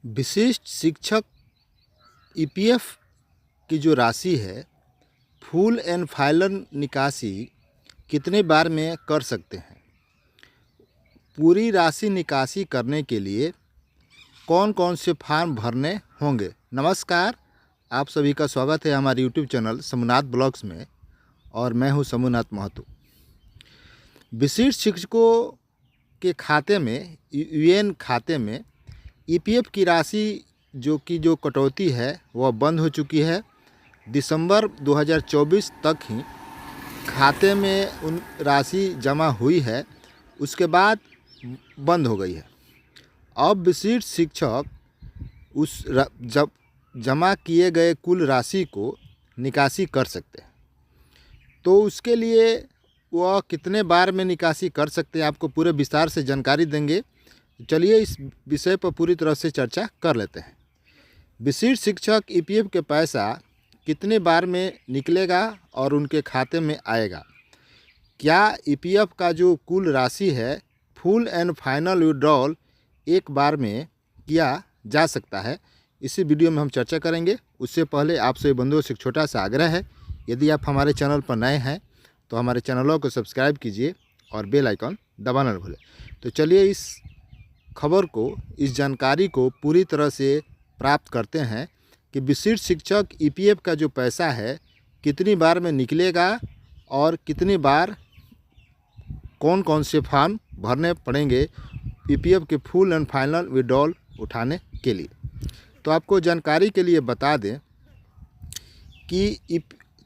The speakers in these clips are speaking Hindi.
विशिष्ट शिक्षक ईपीएफ की जो राशि है फुल एंड फाइनल निकासी कितने बार में कर सकते हैं। पूरी राशि निकासी करने के लिए कौन कौन से फॉर्म भरने होंगे। नमस्कार, आप सभी का स्वागत है हमारे यूट्यूब चैनल समूहनाथ ब्लॉग्स में और मैं हूं समूहनाथ महतो। विशिष्ट शिक्षकों के खाते में यूएन खाते में ईपीएफ की राशि जो कटौती है वह बंद हो चुकी है। दिसंबर 2024 तक ही खाते में उन राशि जमा हुई है, उसके बाद बंद हो गई है। अब विशिष्ट शिक्षक जब जमा किए गए कुल राशि को निकासी कर सकते हैं। तो उसके लिए वह कितने बार में निकासी कर सकते हैं, आपको पूरे विस्तार से जानकारी देंगे। चलिए इस विषय पर पूरी तरह से चर्चा कर लेते हैं। विशिष्ट शिक्षक ईपीएफ के पैसा कितने बार में निकलेगा और उनके खाते में आएगा। क्या ईपीएफ का जो कुल राशि है फुल एंड फाइनल विड्रॉल एक बार में किया जा सकता है, इसी वीडियो में हम चर्चा करेंगे। उससे पहले आप सभी बंधुओं से एक छोटा सा आग्रह है, यदि आप हमारे चैनल पर नए हैं तो हमारे चैनलों को सब्सक्राइब कीजिए और बेल आइकन दबाना न भूलें। तो चलिए इस खबर को, इस जानकारी को पूरी तरह से प्राप्त करते हैं कि विशिष्ट शिक्षक ईपीएफ का जो पैसा है कितनी बार में निकलेगा और कितनी बार कौन कौन से फॉर्म भरने पड़ेंगे ईपीएफ के फुल एंड फाइनल विड्रॉल उठाने के लिए। तो आपको जानकारी के लिए बता दें कि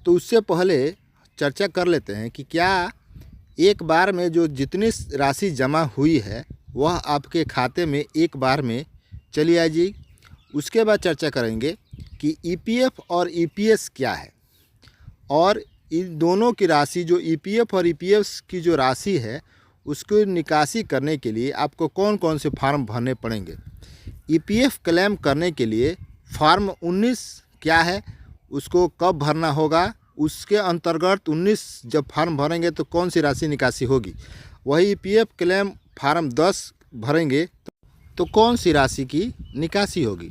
तो उससे पहले चर्चा कर लेते हैं कि क्या एक बार में जो जितनी राशि जमा हुई है वह आपके खाते में एक बार में चली आएगी। उसके बाद चर्चा करेंगे कि ईपीएफ और ईपीएस क्या है और इन दोनों की राशि, जो ईपीएफ और ईपीएस की जो राशि है उसको निकासी करने के लिए आपको कौन कौन से फॉर्म भरने पड़ेंगे। ईपीएफ क्लेम करने के लिए फॉर्म 19 क्या है, उसको कब भरना होगा, उसके अंतर्गत 19 जब फॉर्म भरेंगे तो कौन सी राशि निकासी होगी। वही ईपीएफ क्लेम फॉर्म 10 भरेंगे तो कौन सी राशि की निकासी होगी।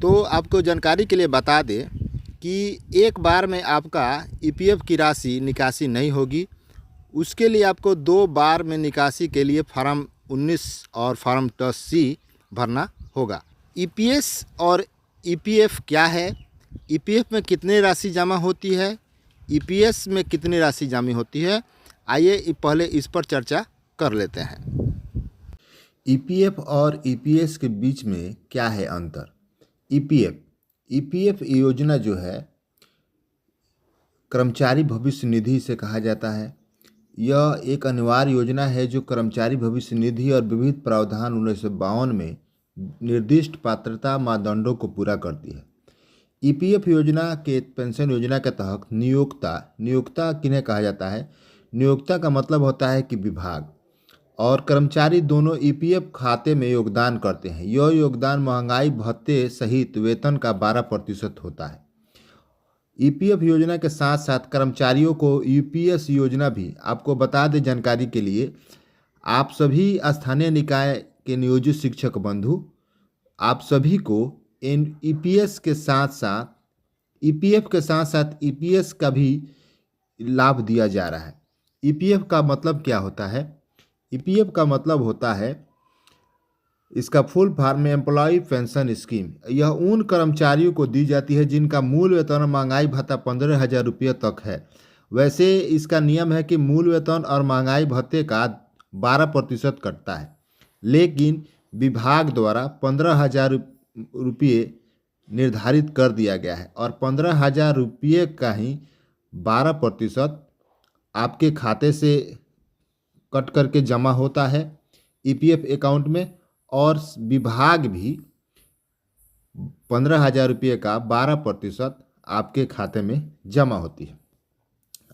तो आपको जानकारी के लिए बता दें कि एक बार में आपका ईपीएफ की राशि निकासी नहीं होगी। उसके लिए आपको 2 बार में निकासी के लिए फॉर्म 19 और फॉर्म 10C भरना होगा। ईपीएस और ईपीएफ क्या है, ईपीएफ में कितनी राशि जमा होती है, ईपीएस में कितनी राशि जमा होती है, आइए पहले इस पर चर्चा कर लेते हैं। ईपीएफ और ईपीएस के बीच में क्या है अंतर। ईपीएफ योजना जो है कर्मचारी भविष्य निधि से कहा जाता है। यह एक अनिवार्य योजना है जो कर्मचारी भविष्य निधि और विविध प्रावधान 1952 में निर्दिष्ट पात्रता मानदंडों को पूरा करती है। ईपीएफ योजना के पेंशन योजना के तहत नियोक्ता किन्हें कहा जाता है। नियोक्ता का मतलब होता है कि विभाग और कर्मचारी दोनों ईपीएफ खाते में योगदान करते हैं। यह योगदान महंगाई भत्ते सहित वेतन का 12% होता है। ईपीएफ योजना के साथ साथ कर्मचारियों को ईपीएस योजना भी, आपको बता दें जानकारी के लिए, आप सभी स्थानीय निकाय के नियोजित शिक्षक बंधु, आप सभी को ईपीएफ के साथ साथ ईपीएस का भी लाभ दिया जा रहा है। ईपीएफ का मतलब क्या होता है। ईपीएफ का मतलब होता है, इसका फुल फॉर्म में एम्प्लॉय पेंशन स्कीम। यह उन कर्मचारियों को दी जाती है जिनका मूल वेतन और महंगाई भत्ता 15,000 रुपये तक है। वैसे इसका नियम है कि मूल वेतन और महंगाई भत्ते का 12% कटता है, लेकिन विभाग द्वारा 15,000 रुपये निर्धारित कर दिया गया है और 15,000 रुपये का ही 12% आपके खाते से कट करके जमा होता है ईपीएफ अकाउंट में, और विभाग भी 15,000 रुपये का 12% आपके खाते में जमा होती है।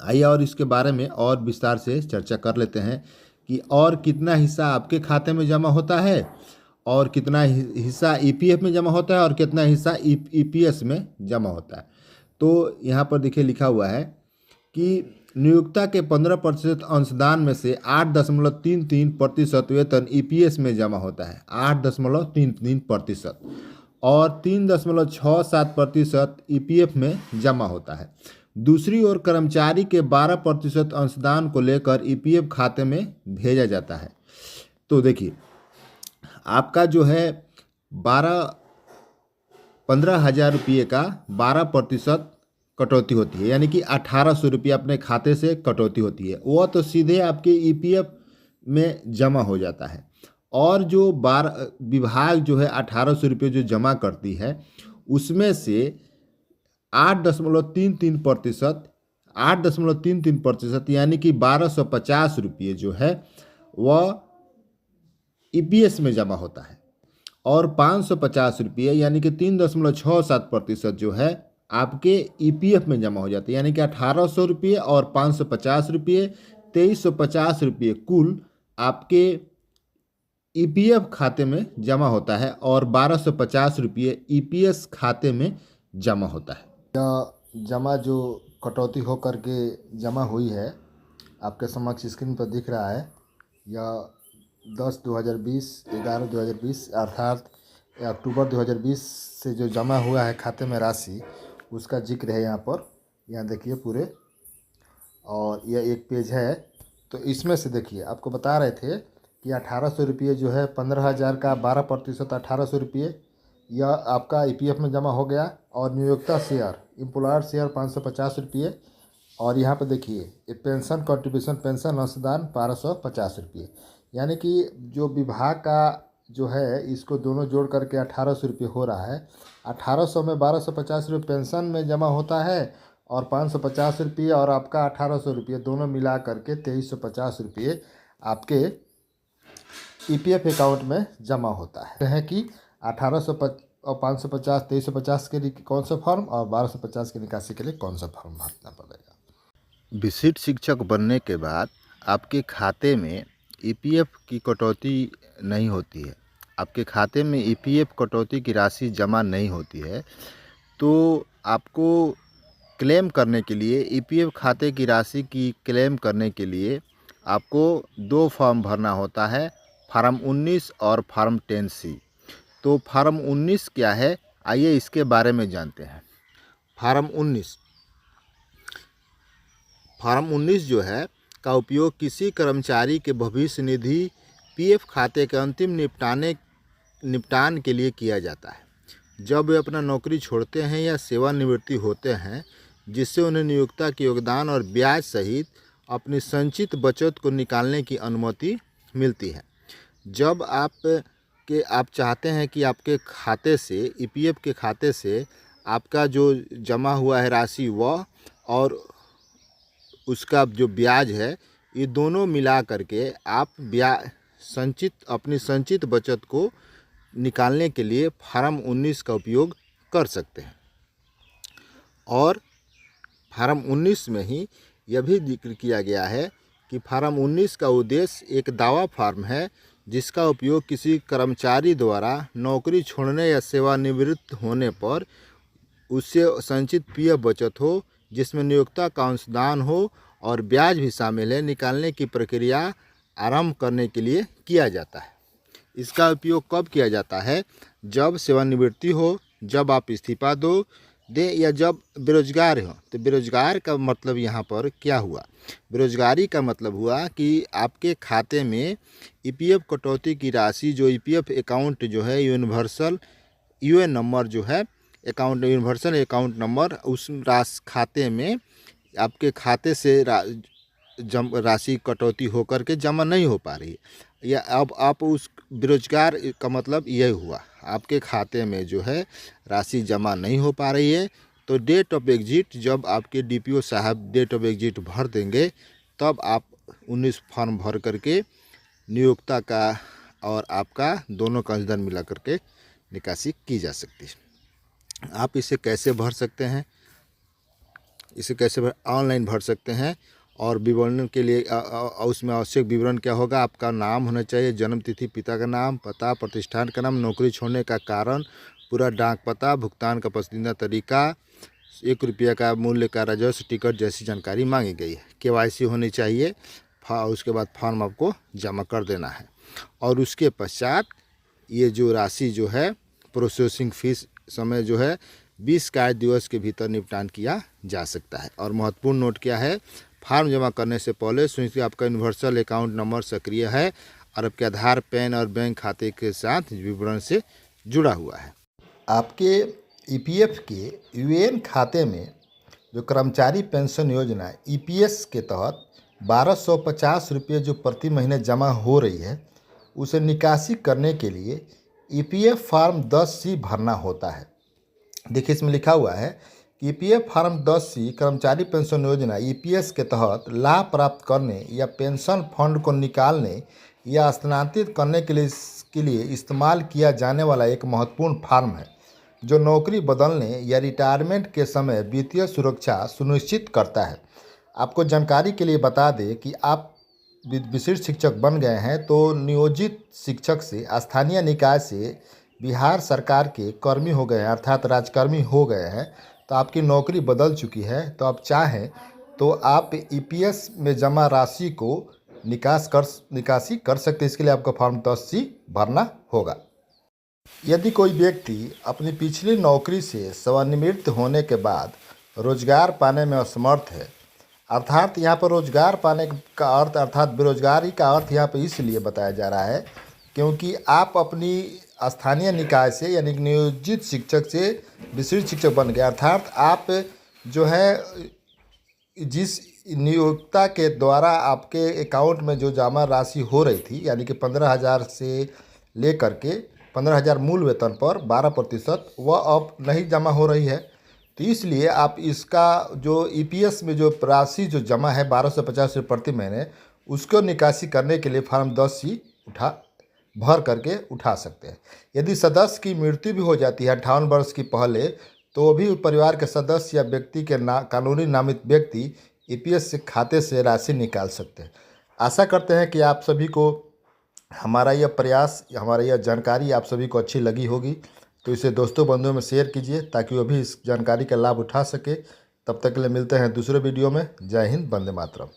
आइए और इसके बारे में और विस्तार से चर्चा कर लेते हैं कि और कितना हिस्सा आपके खाते में जमा होता है और कितना हिस्सा ईपीएफ में जमा होता है और कितना हिस्सा ईपीएस में जमा होता है। तो यहाँ पर देखिए लिखा हुआ है कि नियोक्ता के 15% अंशदान में से 8.33% वेतन ईपीएस में जमा होता है। 8.33%। और 3.67% ईपीएफ में जमा होता है। दूसरी ओर कर्मचारी के 12% अंशदान को लेकर ईपीएफ खाते में भेजा जाता है। तो देखिए, आपका जो है 15,000 रुपये का 12% कटौती होती है, यानी कि 1,800 रुपये अपने खाते से कटौती होती है। वह तो सीधे आपके ईपीएफ में जमा हो जाता है। और जो विभाग जो है 1,800 रुपये जो जमा करती है, उसमें से 8.33% यानी कि 1,250 रुपये जो है वह ईपीएस में जमा होता है। और 550 रुपये यानी कि 3.67% जो है आपके ईपीएफ में जमा हो जाते हैं। यानी कि 1,800 रुपये और 550 रुपये, 2,350 रुपये कुल आपके ईपीएफ खाते में जमा होता है और 1,250 रुपये ईपीएस खाते में जमा होता है। यह जमा जो कटौती हो करके जमा हुई है आपके समक्ष स्क्रीन पर दिख रहा है। यह 10/2020 11/2020 अर्थात अक्टूबर 2020 से जो जमा हुआ है खाते में राशि, उसका जिक्र है यहाँ पर। यहाँ देखिए पूरे, और यह एक पेज है। तो इसमें से देखिए, आपको बता रहे थे कि 1,800 रुपये जो है 15,000 का 12% 1,800 रुपये यह आपका ईपीएफ में जमा हो गया। और नियोक्ता शेयर, एम्प्लॉयर शेयर 550 रुपये। और यहाँ पर देखिए ये पेंशन कंट्रीब्यूशन, पेंशन अंशदान 1,250 रुपये। यानी कि जो विभाग का जो है इसको दोनों जोड़ करके 1,800 रुपये हो रहा है। 1,800 में 1,250 रुपये पेंशन में जमा होता है और 550 रुपये और आपका 1,800 रुपये दोनों मिला करके 2,350 रुपये आपके ईपीएफ अकाउंट में जमा होता है कि 1,800 और 550 2,350 के लिए कौन सा फॉर्म और 1,250 की निकासी के लिए कौन सा फॉर्म भरना पड़ेगा। विशिष्ट शिक्षक बनने के बाद आपके खाते में ईपीएफ की कटौती नहीं होती है, आपके खाते में ईपीएफ कटौती की राशि जमा नहीं होती है, तो आपको क्लेम करने के लिए, ईपीएफ खाते की राशि की क्लेम करने के लिए आपको 2 फॉर्म भरना होता है, फार्म 19 और फार्म 10C। तो फार्म 19 क्या है, आइए इसके बारे में जानते हैं। फार्म 19 जो है का उपयोग किसी कर्मचारी के भविष्य निधि पीएफ खाते के अंतिम निपटान के लिए किया जाता है, जब वे अपना नौकरी छोड़ते हैं या सेवानिवृत्ति होते हैं, जिससे उन्हें नियोक्ता के योगदान और ब्याज सहित अपनी संचित बचत को निकालने की अनुमति मिलती है। जब आप चाहते हैं कि आपके खाते से, ईपीएफ के खाते से आपका जो जमा हुआ है राशि वह और उसका जो ब्याज है, ये दोनों मिला करके आप अपनी संचित बचत को निकालने के लिए फार्म 19 का उपयोग कर सकते हैं। और फार्म 19 में ही यह भी जिक्र किया गया है कि फार्म 19 का उद्देश्य एक दावा फार्म है, जिसका उपयोग किसी कर्मचारी द्वारा नौकरी छोड़ने या सेवानिवृत्त होने पर उससे संचित पीएफ बचत हो, जिसमें नियोक्ता का अंशदान हो और ब्याज भी शामिल है, निकालने की प्रक्रिया आरंभ करने के लिए किया जाता है। इसका उपयोग कब किया जाता है, जब सेवानिवृत्ति हो, जब आप इस्तीफा दें या जब बेरोजगार हो। तो बेरोजगार का मतलब यहाँ पर क्या हुआ, बेरोजगारी का मतलब हुआ कि आपके खाते में ईपीएफ कटौती की राशि, जो ईपीएफ अकाउंट जो है यूनिवर्सल यूएन नंबर जो है अकाउंट, यूनिवर्सल अकाउंट नंबर, उस खाते में आपके खाते से राशि कटौती होकर के जमा नहीं हो पा रही है, या अब आप उस बेरोजगार का मतलब यही हुआ, आपके खाते में जो है राशि जमा नहीं हो पा रही है। तो डेट ऑफ एग्जिट, जब आपके डीपीओ साहब डेट ऑफ एग्जिट भर देंगे, तब आप 19 फॉर्म भर करके नियोक्ता का और आपका दोनों का अंशदान मिला करके निकासी की जा सकती है। आप इसे कैसे भर सकते हैं, ऑनलाइन भर सकते हैं। और विवरण के लिए उसमें आवश्यक विवरण क्या होगा, आपका नाम होना चाहिए, जन्म तिथि, पिता का नाम, पता, प्रतिष्ठान का नाम, नौकरी छोड़ने का कारण, पूरा डाक पता, भुगतान का पसंदीदा तरीका, 1 रुपया का मूल्य का राजस्व टिकट जैसी जानकारी मांगी गई है। केवाईसी होनी चाहिए। उसके बाद फॉर्म आपको जमा कर देना है। और उसके पश्चात ये जो राशि जो है प्रोसेसिंग फीस समय जो है 20 कार्य दिवस के भीतर निपटान किया जा सकता है। और महत्वपूर्ण नोट क्या है, फॉर्म जमा करने से पहले सुनिश्चित आपका यूनिवर्सल अकाउंट नंबर सक्रिय है और आपके आधार, पैन और बैंक खाते के साथ विवरण से जुड़ा हुआ है। आपके ईपीएफ के यूएएन खाते में जो कर्मचारी पेंशन योजना ईपीएस के तहत 1250 रुपये जो प्रति महीने जमा हो रही है, उसे निकासी करने के लिए ईपीएफ फॉर्म 10C भरना होता है। देखिए इसमें लिखा हुआ है कि ईपीएफ फॉर्म 10C कर्मचारी पेंशन योजना ईपीएस के तहत लाभ प्राप्त करने या पेंशन फंड को निकालने या स्थानांतरित करने के लिए इस्तेमाल किया जाने वाला एक महत्वपूर्ण फॉर्म है, जो नौकरी बदलने या रिटायरमेंट के समय वित्तीय सुरक्षा सुनिश्चित करता है। आपको जानकारी के लिए बता दें कि आप विशिष्ट शिक्षक बन गए हैं तो नियोजित शिक्षक से स्थानीय निकाय से बिहार सरकार के कर्मी हो गए हैं, अर्थात राजकर्मी हो गए हैं, तो आपकी नौकरी बदल चुकी है। तो आप चाहें तो आप ईपीएस में जमा राशि को निकासी कर सकते हैं। इसके लिए आपको फॉर्म 10C भरना होगा। यदि कोई व्यक्ति अपनी पिछली नौकरी से सेवानिवृत्त होने के बाद रोजगार पाने में असमर्थ है, अर्थात यहाँ पर रोजगार पाने का अर्थ अर्थात बेरोजगारी का अर्थ यहाँ पर इसलिए बताया जा रहा है क्योंकि आप अपनी स्थानीय निकाय से यानी नियोजित शिक्षक से विशिष्ट शिक्षक बन गए, अर्थात आप जो है जिस नियोक्ता के द्वारा आपके अकाउंट में जो जमा राशि हो रही थी यानी कि 15,000 से लेकर के 15,000 मूल वेतन पर 12% वह अब नहीं जमा हो रही है। तो इसलिए आप इसका जो ईपीएस में जो राशि जो जमा है 1250 रुपये प्रति महीने, उसको निकासी करने के लिए फॉर्म 10C भर करके उठा सकते हैं। यदि सदस्य की मृत्यु भी हो जाती है 58 वर्ष की पहले, तो भी परिवार के सदस्य या व्यक्ति के कानूनी नामित व्यक्ति ईपीएस खाते से राशि निकाल सकते हैं। आशा करते हैं कि आप सभी को हमारा यह प्रयास, हमारा यह जानकारी आप सभी को अच्छी लगी होगी। तो इसे दोस्तों बंधुओं में शेयर कीजिए ताकि वो भी इस जानकारी का लाभ उठा सके। तब तक के लिए मिलते हैं दूसरे वीडियो में। जय हिंद, वंदे मातरम।